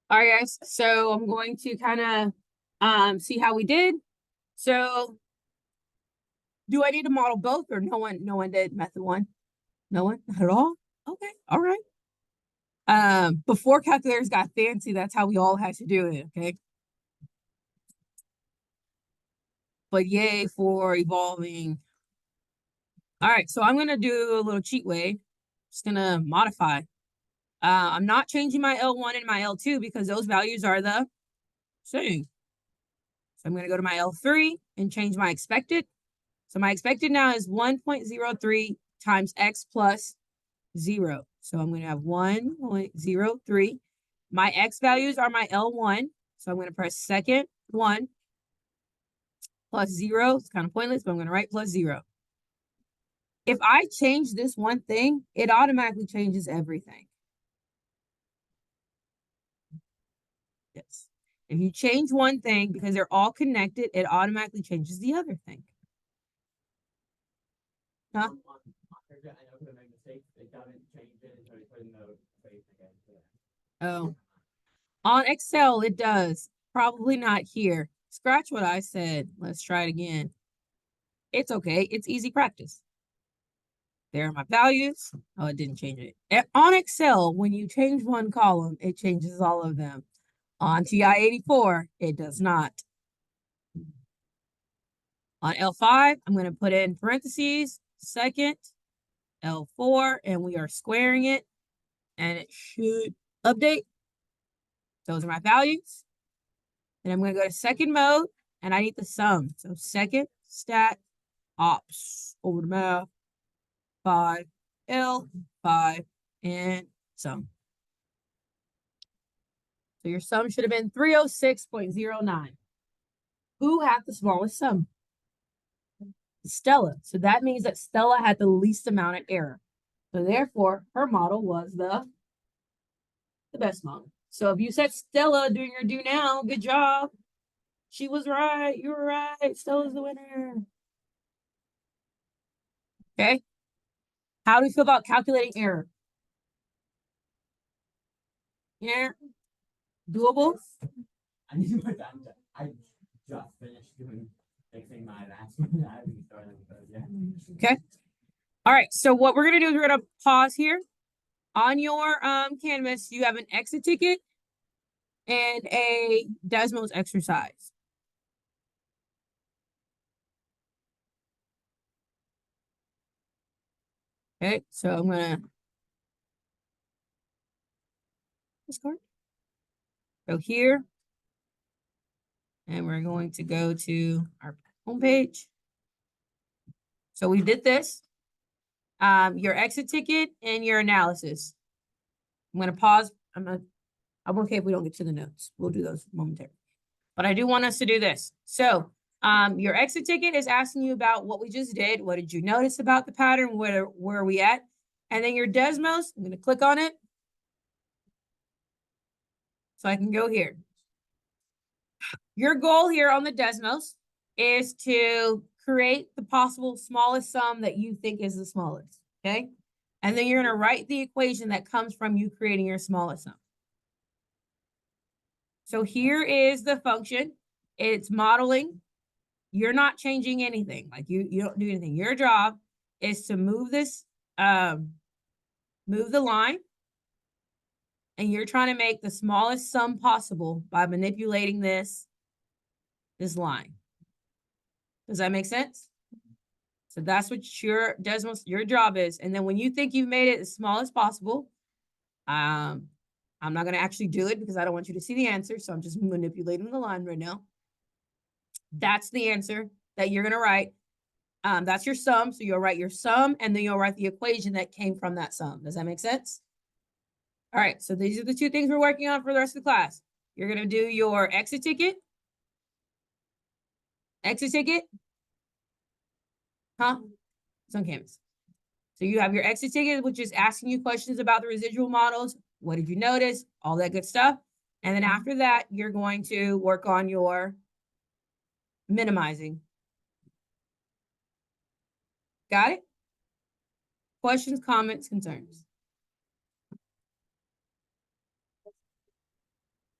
All right, guys. So I'm going to kind of see how we did. So do I need to model both or no one did method one? No one? Not at all? Okay, all right. Before calculators got fancy, that's how we all had to do it, okay? But yay for evolving. All right, so I'm gonna do a little cheat way. Just gonna modify. I'm not changing my L1 and my L2 because those values are the same. So I'm gonna go to my L3 and change my expected. So my expected now is 1.03 times x plus 0. So I'm going to have 1.03. My x values are my L1. So I'm going to press second 1 plus 0. It's kind of pointless, but I'm going to write plus 0. If I change this one thing, it automatically changes everything. Yes. If you change one thing, because they're all connected, it automatically changes the other thing. Huh? Oh. On Excel, it does. Probably not here. Scratch what I said. Let's try it again. It's okay. It's easy practice. There are my values. Oh, it didn't change it. On Excel, when you change one column, it changes all of them. On TI-84, it does not. On L5, I'm going to put in parentheses, second, L4, and we are squaring it, and it should update. Those are my values. And I'm going to go to second mode, and I need the sum. So second, stat, ops, over to math, 5, L, 5, and sum. So your sum should have been 306.09. Who had the smallest sum? Stella. So that means that Stella had the least amount of error. So therefore, her model was the best model. So if you said Stella doing your do now, good job. She was right. You were right. Stella's the winner. Okay. How do you feel about calculating error? Yeah. Doable? I need to put that. I just finished fixing my last one. Okay. All right. So what we're gonna do is we're gonna pause here. On your canvas, you have an exit ticket and a Desmos exercise. Okay, so I'm gonna go here, and we're going to go to our homepage. So we did this. Your exit ticket and your analysis. I'm gonna pause. I'm okay if we don't get to the notes. We'll do those momentarily. But I do want us to do this. So your exit ticket is asking you about what we just did. What did you notice about the pattern? Where are we at? And then your Desmos, I'm going to click on it. So I can go here. Your goal here on the Desmos is to create the possible smallest sum that you think is the smallest, okay? And then you're going to write the equation that comes from you creating your smallest sum. So here is the function. It's modeling. You're not changing anything. Like you don't do anything. Your job is to move this, move the line, and you're trying to make the smallest sum possible by manipulating this line. Does that make sense? So that's what your job is. And then when you think you've made it as small as possible, I'm not going to actually do it because I don't want you to see the answer. So I'm just manipulating the line right now. That's the answer that you're going to write. That's your sum. So you'll write your sum and then you'll write the equation that came from that sum. Does that make sense? All right. So these are the two things we're working on for the rest of the class. You're going to do your exit ticket. Exit ticket. Huh? It's on Canvas. So you have your exit ticket, which is asking you questions about the residual models. What did you notice? All that good stuff. And then after that, you're going to work on your minimizing. Got it? Questions, comments, concerns?